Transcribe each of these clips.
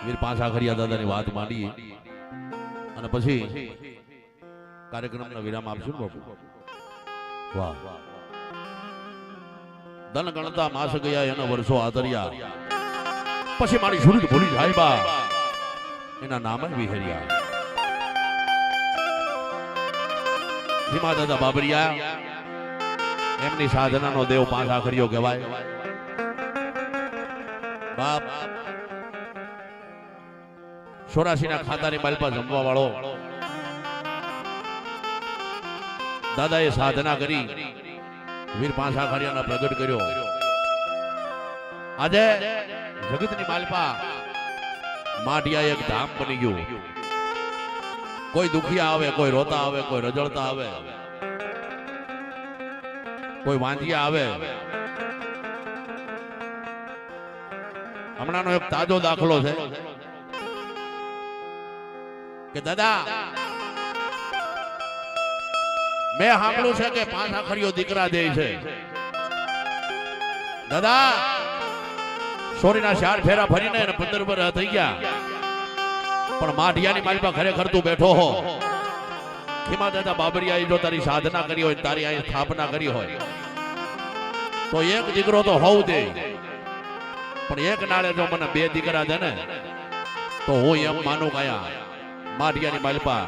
વીર પાંચા ખરિયા દાદાની વાત માંડી અને પછી કાર્યક્રમનો વિરામ આપશું ને બાપુ. વાહ, ધન ગણતા માસ ગયા એના વર્ષો આતર્યા, પછી મારી સુરત ભૂલી જાય બા એના નામે વિહર્યા. ધીમા દાદા બાબરિયા એમની સાધનાનો દેવ પાંચા ખરિયો કહેવાય. બાપ 84 ના ખાતાની માલપા જમવા વાળો દાદાએ સાધના કરી વીર પાંચા ખરિયાના પ્રગટ કર્યો. આજે જગતની માલપા માઢિયા એક ધામ બની ગયું. કોઈ દુખિયા આવે, કોઈ રોતા આવે, કોઈ રજળતા આવે, કોઈ વાંધિયા આવે. હમણાંનો એક તાજો દાખલો છે કે દાદા મેં સાંભળ્યું છે કે પાંચા ખરિયો દીકરા દે છે. દાદા સોરીના 4 ફેરા ફરીને 15 વર્ષ થઈ ગયા, પણ માઢિયાની માલપા ખરેખર તું બેઠો હો. ખીમા દાદા બાબરિયાએ જો તારી સાધના કરી હોય, તારી અહીં સ્થાપના કરી હોય, તો એક દીકરો તો હોવ દે, પણ એક નાળે જો મને 2 દીકરા દે ને તો હું એમ માનું કયા માઢિયાની માલપા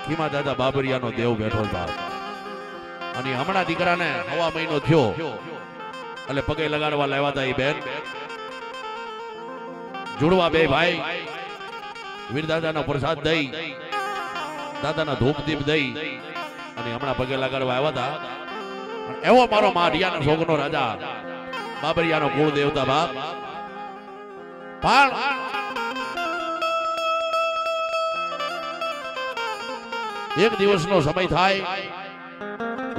ખીમા દાદા બાબરિયાનો દેવ બેઠો બાપ. અને હમણાં દીકરાને 1.5 મહિનો થયો એટલે પગે લગાડવા લાવ્યા હતા એ બેન જોડવા, 2 ભાઈ વીર દાદાનો પ્રસાદ દઈ, દાદાના ધૂપ દીપ દઈ અને હમણાં પગે લગાડવા આવ્યા હતા. એવો મારો માઢિયાનો છોકરો રાજા બાબરિયાનો કુળ દેવતા બાપ. પણ એક દિવસનો સમય થાય,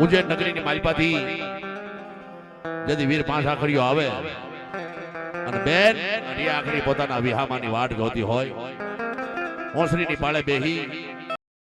ઉજ્જૈન નગરીની માલપાથી જદી વીર પાંચા ખરિયો આવે અને બેન આખરી પોતાના વિહામાની વાટ જોતી હોય, ઓસરીની પાળે બેહી